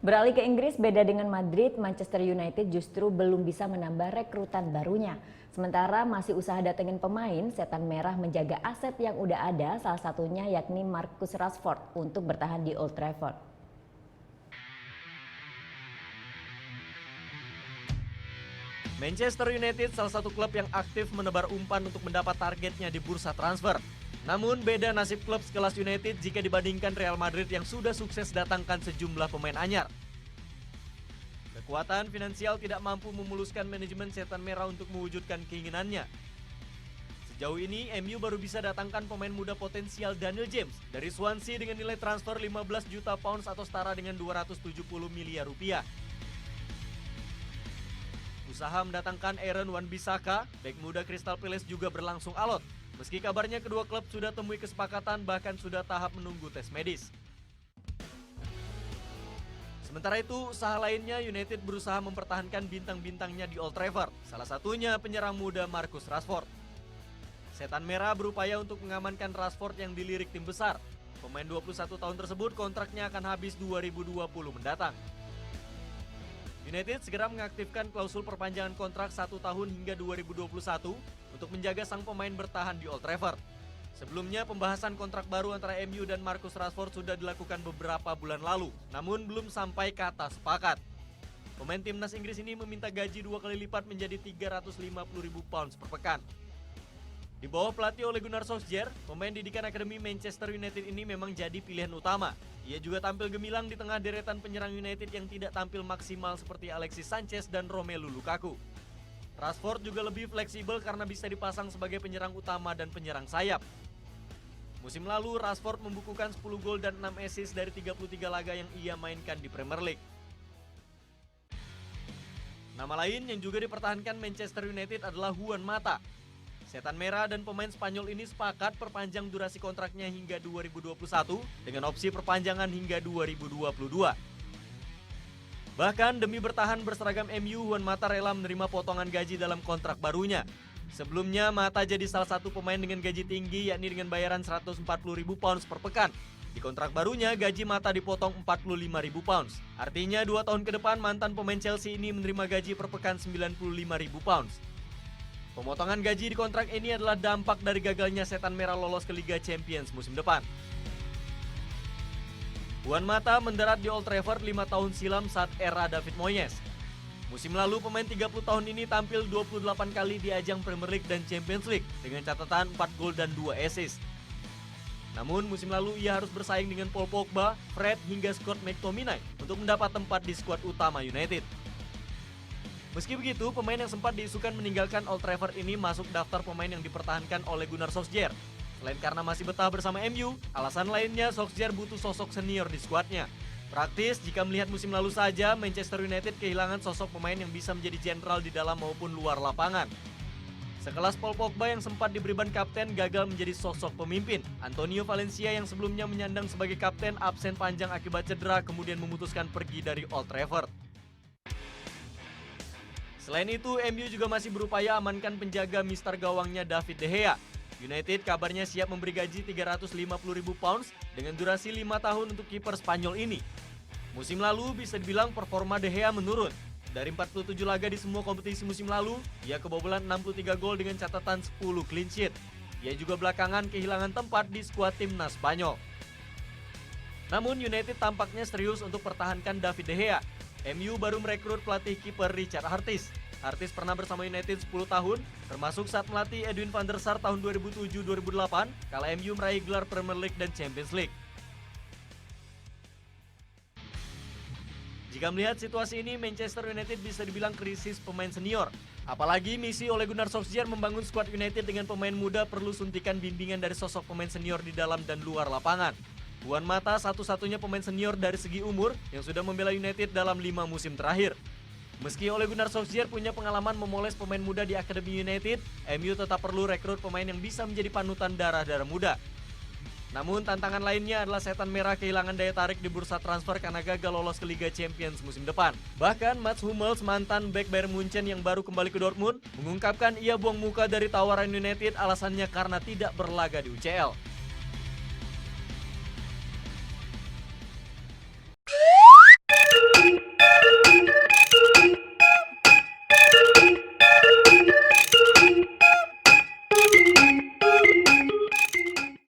Beralih ke Inggris, beda dengan Madrid, Manchester United justru belum bisa menambah rekrutan barunya. Sementara masih usaha datengin pemain, Setan Merah menjaga aset yang udah ada, salah satunya yakni Marcus Rashford untuk bertahan di Old Trafford. Manchester United salah satu klub yang aktif menebar umpan untuk mendapat targetnya di bursa transfer. Namun beda nasib klub sekelas United jika dibandingkan Real Madrid yang sudah sukses datangkan sejumlah pemain anyar. Kekuatan finansial tidak mampu memuluskan manajemen Setan Merah untuk mewujudkan keinginannya. Sejauh ini MU baru bisa datangkan pemain muda potensial Daniel James dari Swansea dengan nilai transfer 15 juta pounds atau setara dengan 270 miliar rupiah. Usaha mendatangkan Aaron Wan-Bissaka, bek muda Crystal Palace juga berlangsung alot. Meski kabarnya kedua klub sudah temui kesepakatan bahkan sudah tahap menunggu tes medis. Sementara itu, usaha lainnya United berusaha mempertahankan bintang-bintangnya di Old Trafford. Salah satunya penyerang muda Marcus Rashford. Setan Merah berupaya untuk mengamankan Rashford yang dilirik tim besar. Pemain 21 tahun tersebut kontraknya akan habis 2020 mendatang. United segera mengaktifkan klausul perpanjangan kontrak 1 tahun hingga 2021 untuk menjaga sang pemain bertahan di Old Trafford. Sebelumnya pembahasan kontrak baru antara MU dan Marcus Rashford sudah dilakukan beberapa bulan lalu, namun belum sampai kata sepakat. Pemain timnas Inggris ini meminta gaji 2 kali lipat menjadi 350.000 pounds per pekan. Di bawah pelatih Ole Gunnar Solskjaer, pemain didikan Akademi Manchester United ini memang jadi pilihan utama. Ia juga tampil gemilang di tengah deretan penyerang United yang tidak tampil maksimal seperti Alexis Sanchez dan Romelu Lukaku. Rashford juga lebih fleksibel karena bisa dipasang sebagai penyerang utama dan penyerang sayap. Musim lalu, Rashford membukukan 10 gol dan 6 assist dari 33 laga yang ia mainkan di Premier League. Nama lain yang juga dipertahankan Manchester United adalah Juan Mata. Setan Merah dan pemain Spanyol ini sepakat perpanjang durasi kontraknya hingga 2021 dengan opsi perpanjangan hingga 2022. Bahkan demi bertahan berseragam MU, Juan Mata rela menerima potongan gaji dalam kontrak barunya. Sebelumnya Mata jadi salah satu pemain dengan gaji tinggi yakni dengan bayaran 140.000 pounds per pekan. Di kontrak barunya gaji Mata dipotong 45.000 pounds. Artinya 2 tahun ke depan mantan pemain Chelsea ini menerima gaji per pekan 95.000 pounds. Pemotongan gaji di kontrak ini adalah dampak dari gagalnya Setan Merah lolos ke Liga Champions musim depan. Juan Mata mendarat di Old Trafford 5 tahun silam saat era David Moyes. Musim lalu pemain 30 tahun ini tampil 28 kali di ajang Premier League dan Champions League dengan catatan 4 gol dan 2 assist. Namun musim lalu ia harus bersaing dengan Paul Pogba, Fred hingga Scott McTominay untuk mendapat tempat di skuad utama United. Meski begitu, pemain yang sempat diisukan meninggalkan Old Trafford ini masuk daftar pemain yang dipertahankan oleh Gunnar Solskjaer. Selain karena masih betah bersama MU, alasan lainnya Solskjaer butuh sosok senior di skuadnya. Praktis, jika melihat musim lalu saja, Manchester United kehilangan sosok pemain yang bisa menjadi jenderal di dalam maupun luar lapangan. Sekelas Paul Pogba yang sempat diberi ban kapten gagal menjadi sosok pemimpin. Antonio Valencia yang sebelumnya menyandang sebagai kapten absen panjang akibat cedera kemudian memutuskan pergi dari Old Trafford. Selain itu, MU juga masih berupaya amankan penjaga mister gawangnya David De Gea. United kabarnya siap memberi gaji 350.000 pounds dengan durasi 5 tahun untuk kiper Spanyol ini. Musim lalu bisa dibilang performa De Gea menurun. Dari 47 laga di semua kompetisi musim lalu, ia kebobolan 63 gol dengan catatan 10 clean sheet. Ia juga belakangan kehilangan tempat di skuad timnas Spanyol. Namun United tampaknya serius untuk pertahankan David De Gea. MU baru merekrut pelatih kiper Richard Hartis. Hartis pernah bersama United 10 tahun, termasuk saat melatih Edwin van der Sar tahun 2007-2008, kala MU meraih gelar Premier League dan Champions League. Jika melihat situasi ini, Manchester United bisa dibilang krisis pemain senior. Apalagi misi Ole Gunnar Solskjaer membangun skuad United dengan pemain muda perlu suntikan bimbingan dari sosok pemain senior di dalam dan luar lapangan. Juan Mata satu-satunya pemain senior dari segi umur yang sudah membela United dalam 5 musim terakhir. Meski Ole Gunnar Solskjaer punya pengalaman memoles pemain muda di Akademi United, MU tetap perlu rekrut pemain yang bisa menjadi panutan darah-darah muda. Namun tantangan lainnya adalah Setan Merah kehilangan daya tarik di bursa transfer karena gagal lolos ke Liga Champions musim depan. Bahkan Mats Hummels, mantan bek Bayern Munchen yang baru kembali ke Dortmund, mengungkapkan ia buang muka dari tawaran United alasannya karena tidak berlaga di UCL.